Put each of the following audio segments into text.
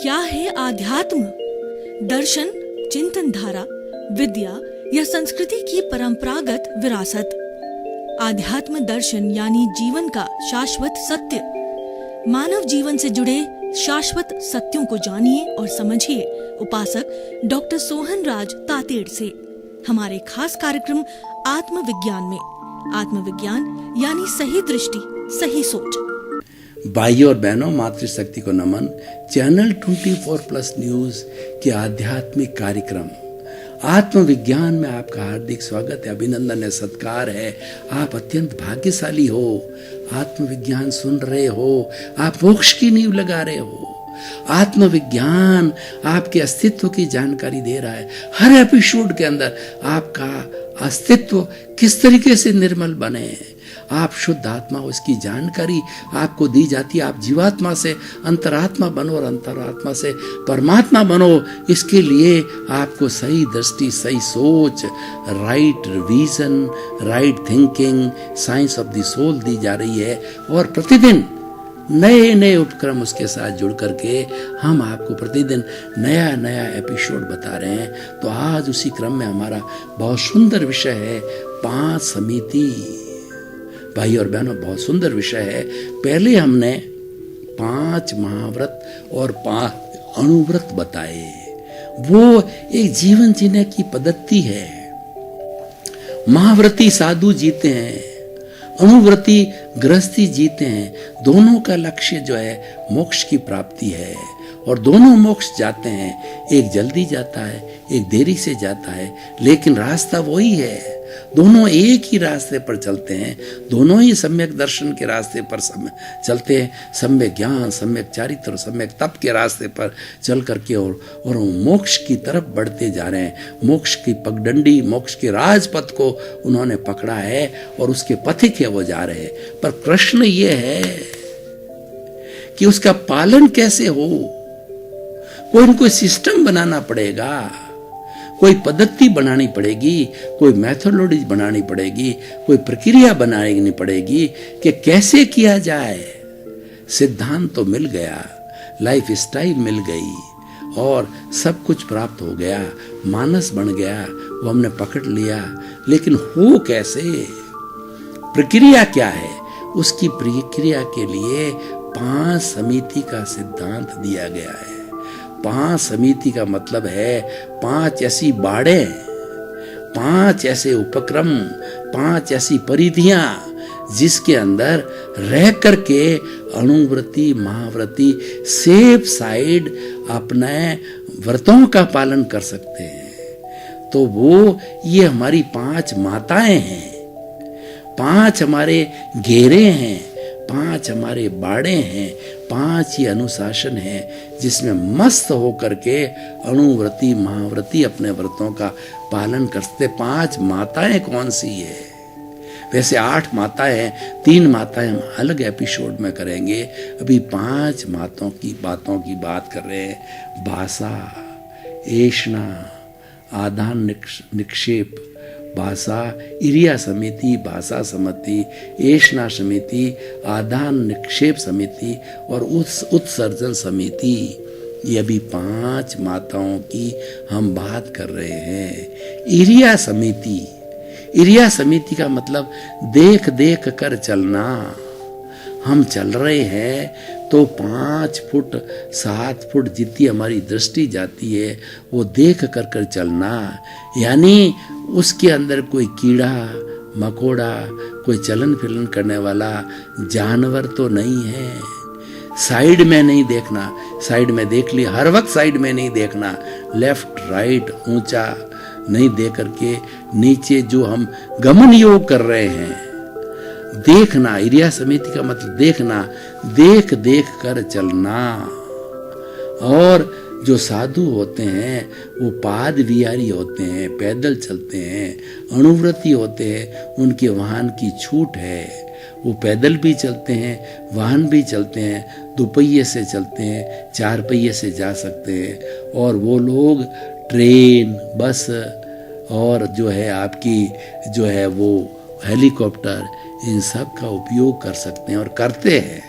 क्या है आध्यात्म? दर्शन, चिंतन धारा, विद्या या संस्कृति की परंपरागत विरासत। आध्यात्म दर्शन यानी जीवन का शाश्वत सत्य। मानव जीवन से जुड़े शाश्वत सत्यों को जानिए और समझिए उपासक डॉक्टर सोहन राज तातेड़ से हमारे खास कार्यक्रम आत्मविज्ञान में। आत्मविज्ञान यानी सही दृष्टि, सही सोच। भाइयों और बहनों, मातृशक्ति को नमन। चैनल 24+ न्यूज के आध्यात्मिक कार्यक्रम आत्मविज्ञान में आपका हार्दिक स्वागत है, अभिनंदन है, सत्कार है। आप अत्यंत भाग्यशाली हो, आत्मविज्ञान सुन रहे हो, आप मोक्ष की नींव लगा रहे हो। आत्मविज्ञान आपके अस्तित्व की जानकारी दे रहा है। हर एपिसोड के अंदर आपका अस्तित्व किस तरीके से निर्मल बने, आप शुद्ध आत्मा, उसकी जानकारी आपको दी जाती है। आप जीवात्मा से अंतरात्मा बनो और अंतरात्मा से परमात्मा बनो। इसके लिए आपको सही दृष्टि, सही सोच, right vision, right thinking, science of the soul दी जा रही है। और प्रतिदिन नए नए उपक्रम उसके साथ जुड़ करके हम आपको प्रतिदिन नया नया एपिसोड बता रहे हैं। तो आज उसी क्रम में हमारा बहुत सुंदर विषय है 5 समिति। भाई और बहनों, बहुत सुंदर विषय है। पहले हमने 5 महाव्रत और 5 अणुव्रत बताए। वो एक जीवन जीने की पद्धति है। महाव्रती साधु जीते हैं, अणुव्रती गृहस्थी जीते हैं। दोनों का लक्ष्य जो है मोक्ष की प्राप्ति है और दोनों मोक्ष जाते हैं। एक जल्दी जाता है, एक देरी से जाता है, लेकिन रास्ता वही है। दोनों एक ही रास्ते पर चलते हैं, दोनों ही सम्यक दर्शन के रास्ते पर चलते हैं। सम्यक ज्ञान, सम्यक चारित्र, सम्यक तप के रास्ते पर चल करके और मोक्ष की तरफ बढ़ते जा रहे हैं। मोक्ष की पगडंडी, मोक्ष के राजपथ को उन्होंने पकड़ा है और उसके पथिक है वो जा रहे हैं। पर प्रश्न ये है कि उसका पालन कैसे हो। कोई सिस्टम बनाना पड़ेगा, कोई पद्धति बनानी पड़ेगी, कोई मेथोडोलॉजी बनानी पड़ेगी, कोई प्रक्रिया बनानी पड़ेगी कि कैसे किया जाए। सिद्धांत तो मिल गया, लाइफ स्टाइल मिल गई और सब कुछ प्राप्त हो गया, मानस बन गया, वो हमने पकड़ लिया। लेकिन हो कैसे, प्रक्रिया क्या है? उसकी प्रक्रिया के लिए 5 समिति का सिद्धांत दिया गया है। 5 समिति का मतलब है 5 ऐसी बाड़े, 5 ऐसे उपक्रम, 5 ऐसी परिधियां जिसके अंदर रह करके अणुव्रती, महाव्रती सेफ साइड अपने व्रतों का पालन कर सकते हैं। तो वो ये हमारी 5 माताएं हैं, 5 हमारे घेरे हैं, 5 हमारे बाड़े हैं, 5 ही अनुशासन है जिसमें मस्त होकर के अणुव्रती, महाव्रती अपने व्रतों का पालन करते। 5 माताएं कौन सी है? वैसे 8 माताएं हैं, 3 माताएं हम अलग एपिसोड में करेंगे। अभी 5 माताओं की बात कर रहे हैं। भाषा, ऐष्णा, आदान निक्षेप, भाषा, इरिया समिति, भाषा समिति, ऐष्णा समिति, आदान निक्षेप समिति और उत्सर्जन समिति। ये अभी 5 माताओं की हम बात कर रहे हैं। इरिया समिति का मतलब देख देख कर चलना। हम चल रहे हैं तो 5 फुट 7 फुट जितनी हमारी दृष्टि जाती है वो देख कर चलना। यानी उसके अंदर कोई कीड़ा मकोड़ा, कोई चलन फिलन करने वाला जानवर तो नहीं है। साइड में नहीं देखना, साइड में देख लिया, हर वक्त साइड में नहीं देखना। लेफ्ट राइट ऊंचा नहीं देख करके नीचे जो हम गमन योग कर रहे हैं देखना। इरिया समिति का मतलब देखना, देख देख कर चलना। और जो साधु होते हैं वो पाद विहारी होते हैं, पैदल चलते हैं। अणुव्रती होते हैं, उनके वाहन की छूट है, वो पैदल भी चलते हैं, वाहन भी चलते हैं, 2 पहिए से चलते हैं, 4 पहिए से जा सकते हैं। और वो लोग ट्रेन, बस और जो है आपकी जो है वो हेलीकॉप्टर, इन सब का उपयोग कर सकते हैं और करते हैं।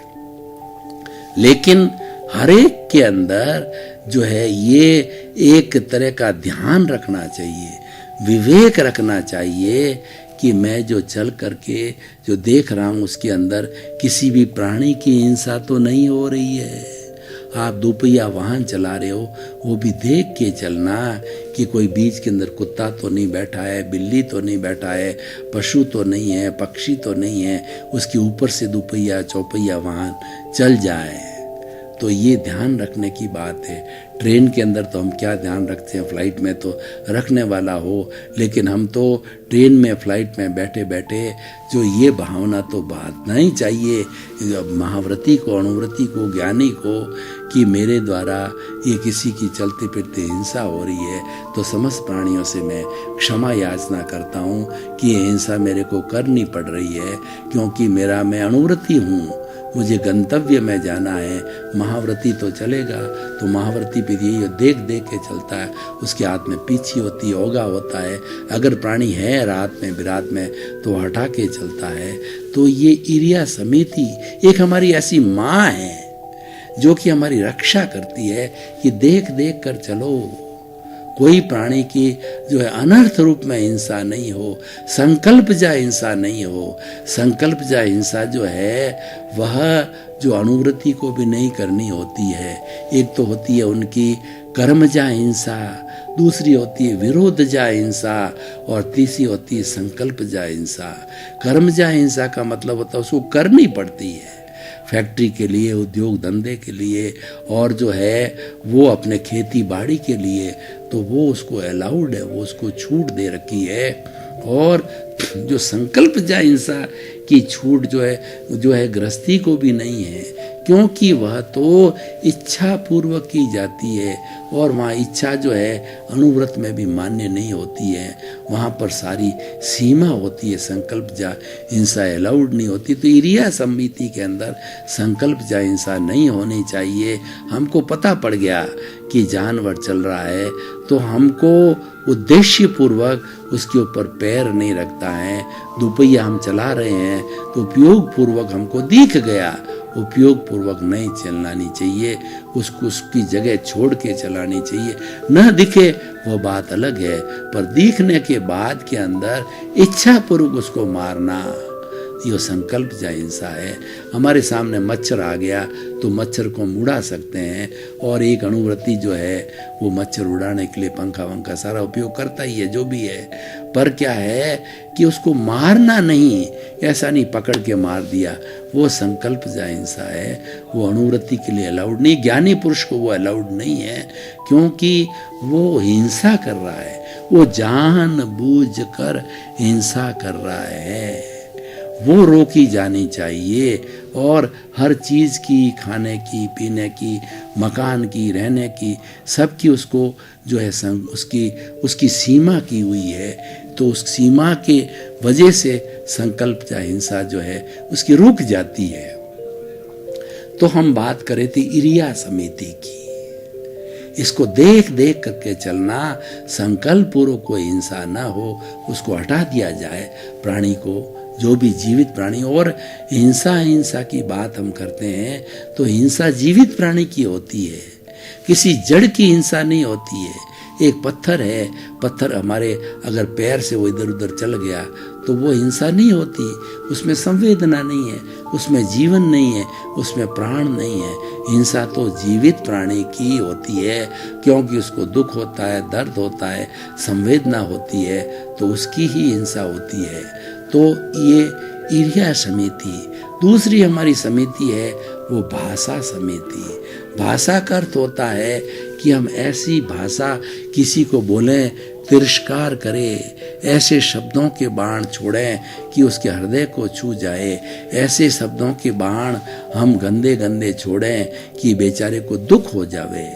लेकिन हर एक के अंदर जो है ये एक तरह का ध्यान रखना चाहिए, विवेक रखना चाहिए कि मैं जो चल करके जो देख रहा हूँ उसके अंदर किसी भी प्राणी की हिंसा तो नहीं हो रही है। आप दोपहिया वाहन चला रहे हो, वो भी देख के चलना कि कोई बीच के अंदर कुत्ता तो नहीं बैठा है, बिल्ली तो नहीं बैठा है, पशु तो नहीं है, पक्षी तो नहीं है, उसके ऊपर से दोपहिया चौपहिया वाहन चल जाए। तो ये ध्यान रखने की बात है। ट्रेन के अंदर तो हम क्या ध्यान रखते हैं, फ्लाइट में तो रखने वाला हो, लेकिन हम तो ट्रेन में फ्लाइट में बैठे बैठे जो ये भावना तो बांधना ही चाहिए महाव्रती को, अणुव्रती को, ज्ञानी को, कि मेरे द्वारा ये किसी की चलते फिरते हिंसा हो रही है तो समस्त प्राणियों से मैं क्षमा याचना करता हूँ कि ये हिंसा मेरे को करनी पड़ रही है, क्योंकि मैं अणुव्रती हूँ, मुझे गंतव्य में जाना है। महाव्रती तो चलेगा तो महाव्रती पे यही देख देख के चलता है, उसके हाथ में पीछी होती है, ओगा होता है, अगर प्राणी है रात में विरात में तो हटा के चलता है। तो ये इरिया समिति एक हमारी ऐसी माँ है जो कि हमारी रक्षा करती है कि देख देख कर चलो, कोई प्राणी की जो है अनर्थ रूप में हिंसा नहीं हो, संकल्प जा हिंसा नहीं हो। संकल्प जा हिंसा जो है वह जो अणुव्रती को भी नहीं करनी होती है। एक तो होती है उनकी कर्म जा हिंसा, दूसरी होती है विरोध जा हिंसा, और तीसरी होती है संकल्प जा हिंसा। कर्म जा हिंसा का मतलब होता है उसको करनी पड़ती है, फैक्ट्री के लिए, उद्योग धंधे के लिए, और जो है वो अपने खेती बाड़ी के लिए, तो वो उसको अलाउड है, वो उसको छूट दे रखी है। और जो संकल्प जा हिंसा की छूट जो है गृहस्थी को भी नहीं है, क्योंकि वह तो इच्छा पूर्वक की जाती है, और वहाँ इच्छा जो है अणुव्रत में भी मान्य नहीं होती है, वहाँ पर सारी सीमा होती है, संकल्प जा हिंसा अलाउड नहीं होती। तो इरिया समिति के अंदर संकल्प जा हिंसा नहीं होनी चाहिए। हमको पता पड़ गया कि जानवर चल रहा है तो हमको उद्देश्य पूर्वक उसके ऊपर पैर नहीं रखता है। दोपहिया हम चला रहे हैं तो उपयोग पूर्वक हमको दिख गया, उपयोग पूर्वक नहीं चलानी चाहिए, उसको उसकी जगह छोड़ के चलानी चाहिए। न दिखे वो बात अलग है, पर दिखने के बाद के अंदर इच्छा पूर्वक उसको मारना, ये संकल्प जा हिंसा है। हमारे सामने मच्छर आ गया तो मच्छर को हम उड़ा सकते हैं, और एक अणुव्रती जो है वो मच्छर उड़ाने के लिए पंखा वंखा सारा उपयोग करता ही है, जो भी है, पर क्या है कि उसको मारना नहीं, ऐसा नहीं पकड़ के मार दिया, वो संकल्प जा हिंसा है। वो अणुव्रती के लिए अलाउड नहीं, ज्ञानी पुरुष को वो अलाउड नहीं है, क्योंकि वो हिंसा कर रहा है, वो जानबूझ कर हिंसा कर रहा है, वो रोकी जानी चाहिए। और हर चीज़ की, खाने की, पीने की, मकान की, रहने की, सबकी उसको जो है उसकी सीमा की हुई है, तो उस सीमा के वजह से संकल्प या हिंसा जो है उसकी रुक जाती है। तो हम बात करें थी इरिया समिति की, इसको देख देख करके चलना, संकल्प पूर्वक कोई हिंसा ना हो, उसको हटा दिया जाए प्राणी को, जो भी जीवित प्राणी। और हिंसा की बात हम करते हैं तो हिंसा जीवित प्राणी की होती है, किसी जड़ की हिंसा नहीं होती है। एक पत्थर है, पत्थर हमारे अगर पैर से वो इधर उधर चल गया तो वो हिंसा नहीं होती, उसमें संवेदना नहीं है, उसमें जीवन नहीं है, उसमें प्राण नहीं है। हिंसा तो जीवित प्राणी की होती है, क्योंकि उसको दुख होता है, दर्द होता है, संवेदना होती है, तो उसकी ही हिंसा होती है। तो ये इरिया समिति। दूसरी हमारी समिति है वो भाषा समिति। भाषा का अर्थ होता है कि हम ऐसी भाषा किसी को बोलें, तिरस्कार करें, ऐसे शब्दों के बाण छोड़ें कि उसके हृदय को छू जाए, ऐसे शब्दों के बाण हम गंदे गंदे छोड़ें कि बेचारे को दुख हो जावे।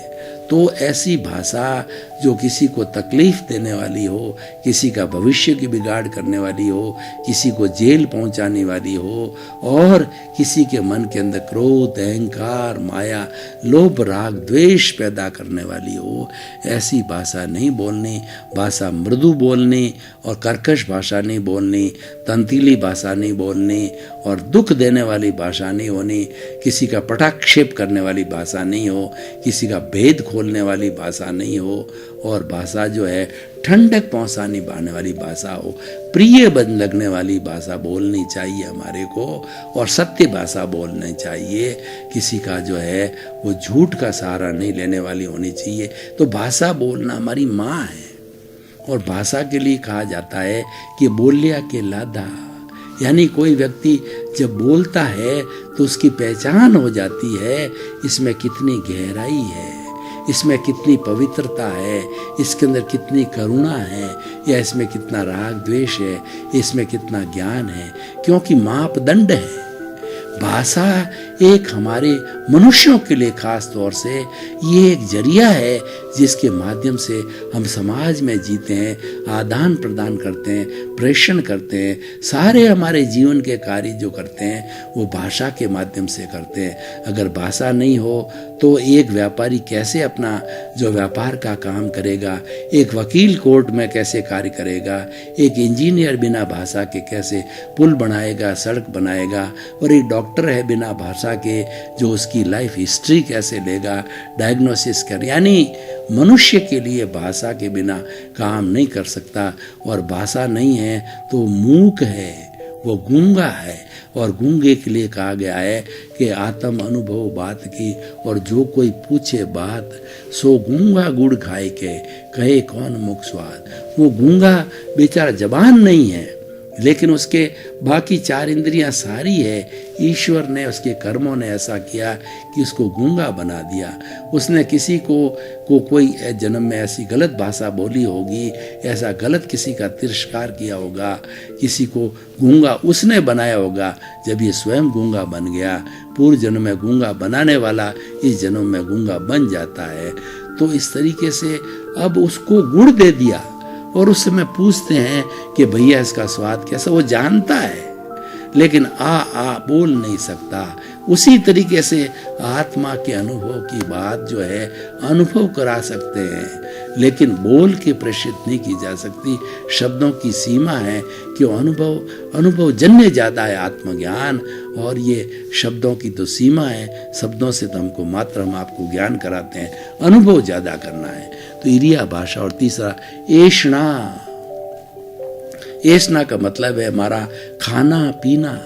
तो ऐसी भाषा जो किसी को तकलीफ देने वाली हो, किसी का भविष्य की बिगाड़ करने वाली हो, किसी को जेल पहुंचाने वाली हो और किसी के मन के अंदर क्रोध, अहंकार, माया, लोभ, राग, द्वेष पैदा करने वाली हो, ऐसी भाषा नहीं बोलनी। भाषा मृदु बोलनी और कर्कश भाषा नहीं बोलनी, तंतीली भाषा नहीं बोलनी और दुख देने वाली भाषा नहीं होनी, किसी का पटाक्षेप करने वाली भाषा नहीं हो, किसी का भेद खोलने वाली भाषा नहीं हो और भाषा जो है ठंडक पहुंचाने पाने वाली भाषा हो, प्रिय बन लगने वाली भाषा बोलनी चाहिए हमारे को और सत्य भाषा बोलनी चाहिए। किसी का जो है वो झूठ का सहारा नहीं लेने वाली होनी चाहिए। तो भाषा बोलना हमारी माँ है और भाषा के लिए कहा जाता है कि बोलिया के लादा, यानी कोई व्यक्ति जब बोलता है तो उसकी पहचान हो जाती है, इसमें कितनी गहराई है, इसमें कितनी पवित्रता है, इसके अंदर कितनी करुणा है या इसमें कितना राग द्वेष है, इसमें कितना ज्ञान है, क्योंकि मापदंड है। भाषा एक हमारे मनुष्यों के लिए खास तौर से ये एक जरिया है जिसके माध्यम से हम समाज में जीते हैं, आदान प्रदान करते हैं, प्रेषण करते हैं, सारे हमारे जीवन के कार्य जो करते हैं वो भाषा के माध्यम से करते हैं। अगर भाषा नहीं हो तो एक व्यापारी कैसे अपना जो व्यापार का काम करेगा, एक वकील कोर्ट में कैसे कार्य करेगा, एक इंजीनियर बिना भाषा के कैसे पुल बनाएगा, सड़क बनाएगा और एक डॉक्टर है बिना भाषा के जो उसकी लाइफ हिस्ट्री कैसे लेगा, डायग्नोसिस कर, यानी मनुष्य के लिए भाषा के बिना काम नहीं कर सकता। और भाषा नहीं है तो मूक है, वो गूंगा है और गूंगे के लिए कहा गया है कि आत्म अनुभव बात की और जो कोई पूछे बात सो गूंगा गुड़ खाए के कहे कौन मुख स्वाद। वो गूंगा बेचारा जबान नहीं है लेकिन उसके बाकी चार इंद्रियां सारी है। ईश्वर ने उसके कर्मों ने ऐसा किया कि उसको गूंगा बना दिया। उसने किसी को कोई जन्म में ऐसी गलत भाषा बोली होगी, ऐसा गलत किसी का तिरस्कार किया होगा, किसी को गूंगा उसने बनाया होगा। जब ये स्वयं गूंगा बन गया, पूर्व जन्म में गूंगा बनाने वाला इस जन्म में गूंगा बन जाता है। तो इस तरीके से अब उसको गुड़ दे दिया और उस समय पूछते हैं कि भैया इसका स्वाद कैसा, वो जानता है लेकिन आ बोल नहीं सकता। उसी तरीके से आत्मा के अनुभव की बात जो है अनुभव करा सकते हैं लेकिन बोल के प्रेषित नहीं की जा सकती। शब्दों की सीमा है कि अनुभव जन्य ज़्यादा है आत्मज्ञान, और ये शब्दों की तो सीमा है। शब्दों से तो हमको मात्र हम आपको ज्ञान कराते हैं, अनुभव ज़्यादा करना है। तो इरिया भाषा। और तीसरा ऐषणा। ऐषणा का मतलब है हमारा खाना पीना।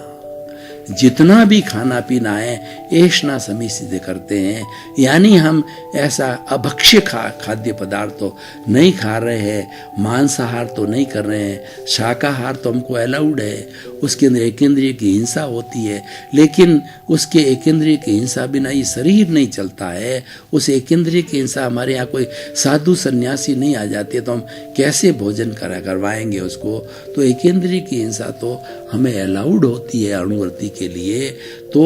जितना भी खाना पीना है ऐषणा समी से करते हैं, यानी हम ऐसा अभक्ष्य खाद्य पदार्थ तो नहीं खा रहे हैं, मांसाहार तो नहीं कर रहे हैं, शाकाहार तो हमको अलाउड है। उसके अंदर एक इंद्रिय की हिंसा होती है लेकिन उसके एक इंद्रिय की हिंसा बिना ये शरीर नहीं चलता है। उस एक इंद्रिय की हिंसा हमारे यहाँ कोई साधु सन्यासी नहीं आ जाती है तो हम कैसे भोजन करवाएंगे उसको। तो एक इंद्रिय की हिंसा तो हमें अलाउड होती है अणुवर्ती के लिए, तो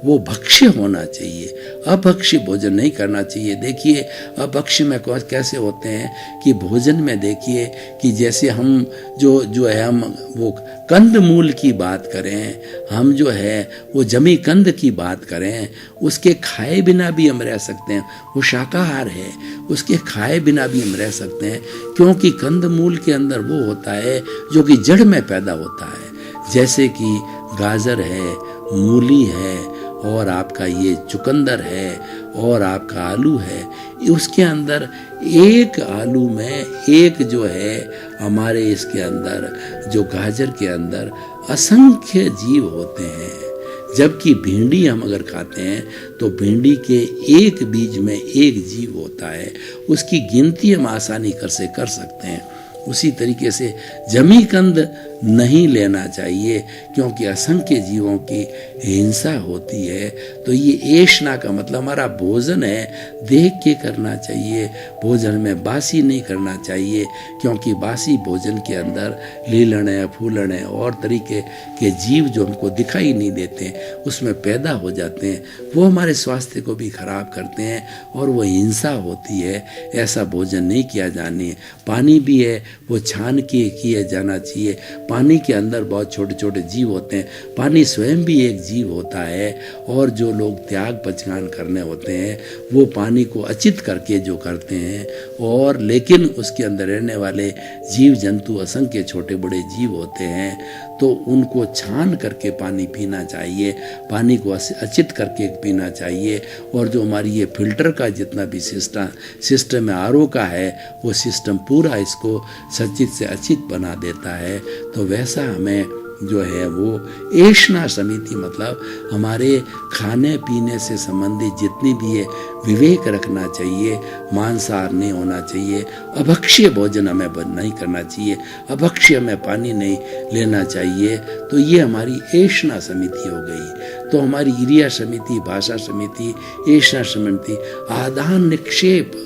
वो भक्ष्य होना चाहिए, अभक्ष्य भोजन नहीं करना चाहिए। देखिए अभक्ष्य में कैसे होते हैं कि भोजन में देखिए कि जैसे हम जो है हम वो कंद मूल की बात करें, हम जो है वो जमी कंद की बात करें, उसके खाए बिना भी हम रह सकते हैं। वो शाकाहार है, उसके खाए बिना भी हम रह सकते हैं क्योंकि कंद मूल के अंदर वो होता है जो कि जड़ में पैदा होता है। जैसे कि गाजर है, मूली है और आपका ये चुकंदर है और आपका आलू है। उसके अंदर एक आलू में एक जो है हमारे इसके अंदर जो गाजर के अंदर असंख्य जीव होते हैं। जबकि भिंडी हम अगर खाते हैं तो भिंडी के एक बीज में एक जीव होता है, उसकी गिनती हम आसानी से कर सकते हैं। उसी तरीके से जमी कंद नहीं लेना चाहिए, क्योंकि असंख्य जीवों की हिंसा होती है। तो ये ऐशना का मतलब हमारा भोजन है, देख के करना चाहिए। भोजन में बासी नहीं करना चाहिए, क्योंकि बासी भोजन के अंदर लीलण है, फूलण है और तरीके के जीव जो हमको दिखाई नहीं देते उसमें पैदा हो जाते हैं, वो हमारे स्वास्थ्य को भी खराब करते हैं और वो हिंसा होती है। ऐसा भोजन नहीं किया जानी है। पानी भी है वो छान के किया जाना चाहिए। पानी के अंदर बहुत छोटे छोटे जीव होते हैं, पानी स्वयं भी एक जीव होता है। और जो लोग त्याग पचगान करने होते हैं वो पानी को अचित करके जो करते हैं, और लेकिन उसके अंदर रहने वाले जीव जंतु असंख्य छोटे बड़े जीव होते हैं, तो उनको छान करके पानी पीना चाहिए, पानी को अचित करके पीना चाहिए। और जो हमारी ये फिल्टर का जितना भी सिस्टम है, आरओ का है, वो सिस्टम पूरा इसको सचित से अचित बना देता है। तो वैसा हमें जो है वो ऐशना समिति मतलब हमारे खाने पीने से संबंधित जितनी भी है विवेक रखना चाहिए। मांसाहार नहीं होना चाहिए, अभक्ष्य भोजन हमें नहीं करना चाहिए, अभक्ष्य में पानी नहीं लेना चाहिए। तो ये हमारी ऐशना समिति हो गई। तो हमारी इरिया समिति, भाषा समिति, ऐशना समिति, आदान निक्षेप।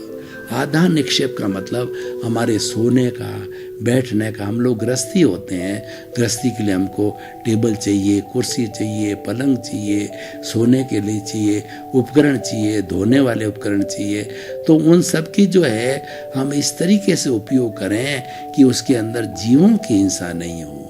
आदान निक्षेप का मतलब हमारे सोने का, बैठने का। हम लोग गृहस्थी होते हैं, गृहस्थी के लिए हमको टेबल चाहिए, कुर्सी चाहिए, पलंग चाहिए, सोने के लिए चाहिए, उपकरण चाहिए, धोने वाले उपकरण चाहिए। तो उन सब की जो है हम इस तरीके से उपयोग करें कि उसके अंदर जीवों की हिंसा नहीं हो।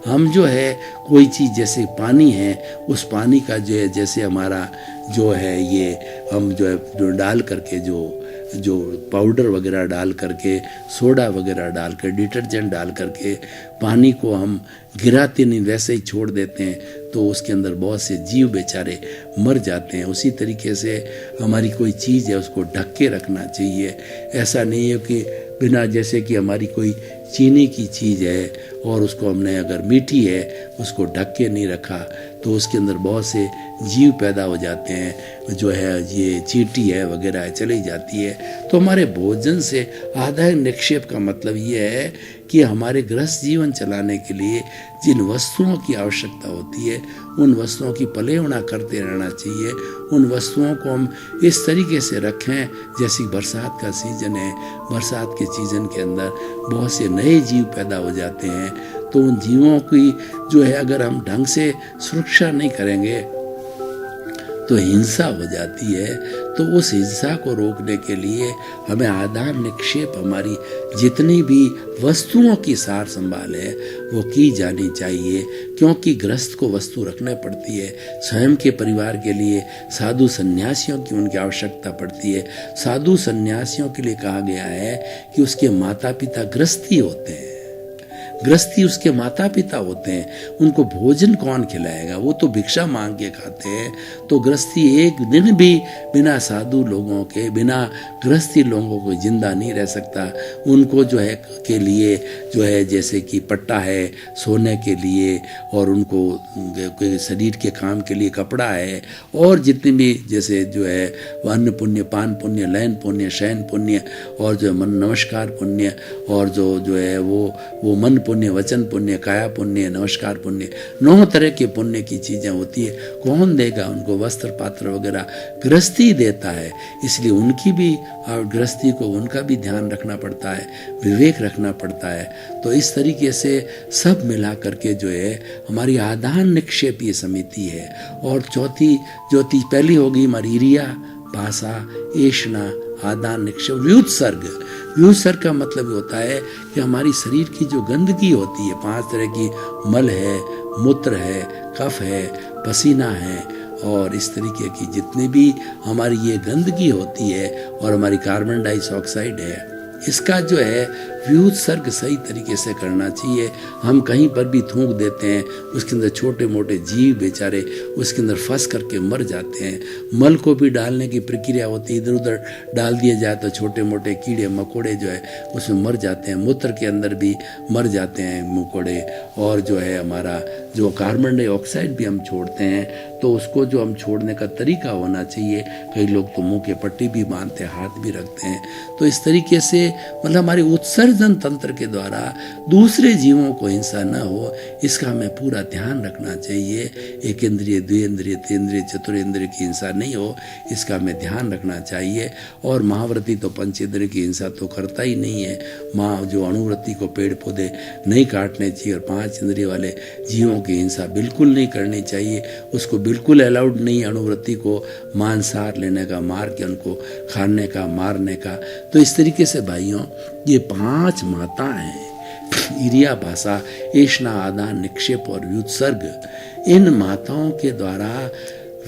हम जो है कोई चीज़ जैसे पानी है, उस पानी का जो है जैसे हमारा जो है ये हम जो है जो डाल करके जो पाउडर वगैरह डाल करके, सोडा वगैरह डाल कर, डिटर्जेंट डाल करके पानी को हम गिराते नहीं, वैसे ही छोड़ देते हैं, तो उसके अंदर बहुत से जीव बेचारे मर जाते हैं। उसी तरीके से हमारी कोई चीज़ है उसको ढक के रखना चाहिए। ऐसा नहीं है कि बिना, जैसे कि हमारी कोई चीनी की चीज़ है और उसको हमने अगर मीठी है उसको ढक के नहीं रखा तो उसके अंदर बहुत से जीव पैदा हो जाते हैं, जो है ये चींटी है वगैरह चली जाती है। तो हमारे भोजन से आदान निक्षेप का मतलब ये है कि हमारे गृहस्थ जीवन चलाने के लिए जिन वस्तुओं की आवश्यकता होती है उन वस्तुओं की पलेवना करते रहना चाहिए। उन वस्तुओं को हम इस तरीके से रखें, जैसे बरसात का सीजन है, बरसात के सीजन के अंदर बहुत से नए जीव पैदा हो जाते हैं। तो उन जीवों की जो है अगर हम ढंग से सुरक्षा नहीं करेंगे तो हिंसा हो जाती है। तो उस हिंसा को रोकने के लिए हमें आदान निक्षेप, हमारी जितनी भी वस्तुओं की सार संभाल है वो की जानी चाहिए, क्योंकि गृहस्थ को वस्तु रखना पड़ती है। स्वयं के परिवार के लिए साधु सन्यासियों की उनकी आवश्यकता पड़ती है। साधु सन्यासियों के लिए कहा गया है कि उसके माता पिता गृहस्थी होते हैं, गृहस्थी उसके माता पिता होते हैं, उनको भोजन कौन खिलाएगा? वो तो भिक्षा मांग के खाते हैं। तो गृहस्थी एक दिन भी बिना साधु लोगों के, बिना गृहस्थी लोगों को जिंदा नहीं रह सकता। उनको जो है के लिए जो है जैसे कि पट्टा है सोने के लिए, और उनको शरीर के काम के लिए कपड़ा है, और जितने भी जैसे जो है अन्न पुण्य, पान पुण्य, लयन पुण्य, शयन पुण्य, और जो मन नमस्कार पुण्य, और जो है वो मन पुण्य, वचन पुण्य, काया पुण्य, नमस्कार पुण्य, 9 तरह के पुण्य की चीजें होती है। कौन देगा उनको? वस्त्र पात्र वगैरह गृहस्थी देता है। इसलिए उनकी भी और गृहस्थी को उनका भी ध्यान रखना पड़ता है, विवेक रखना पड़ता है। तो इस तरीके से सब मिला करके जो है हमारी आदान निक्षेप ये समिति है। और चौथी पहली होगी हमारी इरिया, भाषा, ऐशना, आदान निक्षेप, व्युत्सर्ग। व्युत्सर्ग का मतलब होता है कि हमारी शरीर की जो गंदगी होती है, 5 तरह की मल है, मूत्र है, कफ है, पसीना है, और इस तरीके की जितनी भी हमारी ये गंदगी होती है, और हमारी कार्बन डाइऑक्साइड है, इसका जो है व्युत्सर्ग सही तरीके से करना चाहिए। हम कहीं पर भी थूक देते हैं, उसके अंदर छोटे मोटे जीव बेचारे उसके अंदर फंस करके मर जाते हैं। मल को भी डालने की प्रक्रिया होती है, इधर उधर डाल दिया जाए तो छोटे मोटे कीड़े मकोड़े जो है उसमें मर जाते हैं। मूत्र के अंदर भी मर जाते हैं मकोड़े। और जो है हमारा जो कार्बन डाइऑक्साइड भी हम छोड़ते हैं, तो उसको जो हम छोड़ने का तरीका होना चाहिए। कई लोग तो मुंह के पट्टी भी बांधते हैं, हाथ भी रखते हैं। तो इस तरीके से मतलब हमारे उत्सर्ग संवर्धन तंत्र के द्वारा दूसरे जीवों को हिंसा न हो, इसका हमें पूरा ध्यान रखना चाहिए। एक इंद्रिय, द्विइंद्रिय, त्रिइंद्रिय, चतुरेंद्रिय की हिंसा नहीं हो, इसका हमें ध्यान रखना चाहिए। और महाव्रती तो पंचेंद्रिय की हिंसा तो करता ही नहीं है। माँ जो अणुव्रती को पेड़ पौधे नहीं काटने चाहिए और 5 इंद्रिय वाले जीवों की हिंसा बिल्कुल नहीं करनी चाहिए। उसको बिल्कुल अलाउड नहीं अणुव्रती को मांसाहार लेने का, मार के उनको खाने का, मारने का। तो इस तरीके से भाइयों, ये 5 माताएं हैं, इरिया, भाषा, एषणा, आदान, निक्षेप और व्युत्सर्ग। इन माताओं के द्वारा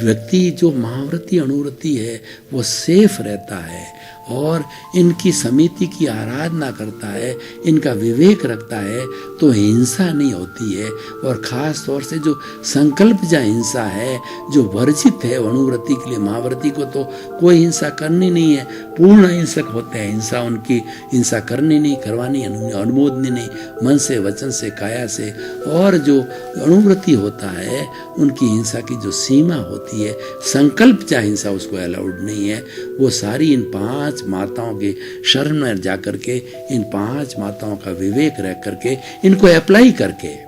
व्यक्ति जो महाव्रती अणुव्रती है वो सेफ रहता है और इनकी समिति की आराधना करता है, इनका विवेक रखता है, तो हिंसा नहीं होती है। और ख़ास तौर से जो संकल्पजा हिंसा है, जो वर्जित है अणुव्रती के लिए, महाव्रती को तो कोई हिंसा करनी नहीं है, पूर्ण अहिंसक होते हैं। हिंसा उनकी हिंसा करनी नहीं, करवानी, अनुमोदनी नहीं, मन से, वचन से, काया से। और जो अणुव्रती होता है उनकी हिंसा की जो सीमा होती है, संकल्पजा हिंसा, उसको अलाउड नहीं है। वो सारी इन 5 माताओं के शरण में जाकर के, इन 5 माताओं का विवेक रह करके, इनको अप्लाई करके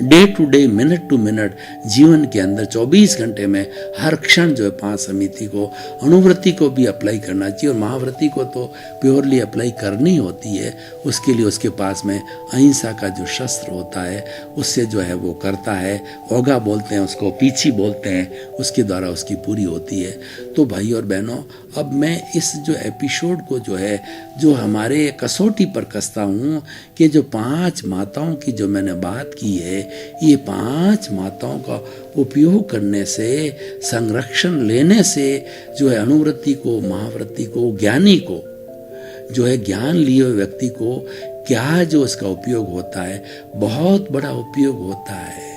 day to day, minute to minute जीवन के अंदर 24 घंटे में हर क्षण जो है 5 समिति को, अणुव्रती को भी अप्लाई करना चाहिए। और महाव्रती को तो प्योरली अप्लाई करनी होती है। उसके लिए उसके पास में अहिंसा का जो शस्त्र होता है उससे जो है वो करता है। ओगा बोलते हैं उसको, पीछी बोलते हैं, उसके द्वारा उसकी पूरी होती है। तो भाई और बहनों, अब मैं इस जो एपिसोड को जो है, जो हमारे कसौटी पर कसता हूँ कि जो 5 माताओं की जो मैंने बात की है, ये 5 माताओं का उपयोग करने से, संरक्षण लेने से जो है अणुव्रती को, महाव्रती को, ज्ञानी को, जो है ज्ञान लिए हुए व्यक्ति को क्या जो उसका उपयोग होता है, बहुत बड़ा उपयोग होता है।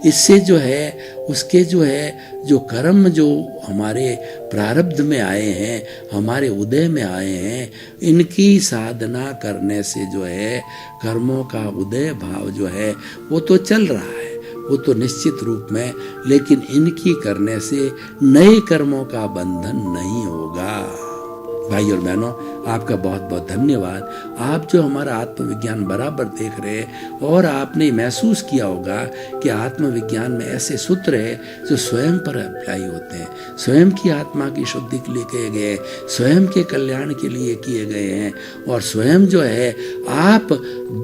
इससे जो है उसके जो है जो कर्म जो हमारे प्रारब्ध में आए हैं, हमारे उदय में आए हैं, इनकी साधना करने से जो है कर्मों का उदय भाव जो है वो तो चल रहा है, वो तो निश्चित रूप में, लेकिन इनकी करने से नए कर्मों का बंधन नहीं होगा। भाई और बहनों, आपका बहुत बहुत धन्यवाद। आप जो हमारा आत्मविज्ञान बराबर देख रहे हैं और आपने महसूस किया होगा कि आत्मविज्ञान में ऐसे सूत्र है जो स्वयं पर अप्लाई होते हैं, स्वयं की आत्मा की शुद्धि के लिए किए गए, स्वयं के कल्याण के लिए किए गए हैं। और स्वयं जो है आप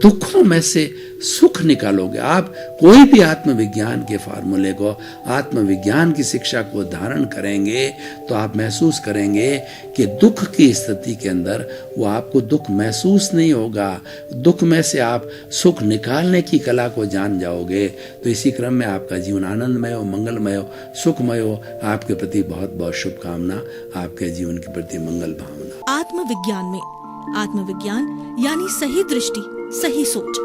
दुखों में से सुख निकालोगे। आप कोई भी आत्मविज्ञान के फार्मूले को, आत्मविज्ञान की शिक्षा को धारण करेंगे तो आप महसूस करेंगे कि दुख की स्थिति के अंदर वो आपको दुख महसूस नहीं होगा। दुख में से आप सुख निकालने की कला को जान जाओगे। तो इसी क्रम में आपका जीवन आनंदमय हो, मंगलमय हो, सुखमय हो। आपके प्रति बहुत बहुत शुभकामना, आपके जीवन के प्रति मंगल भावना। आत्मविज्ञान में, आत्मविज्ञान यानी सही दृष्टि, सही सोच।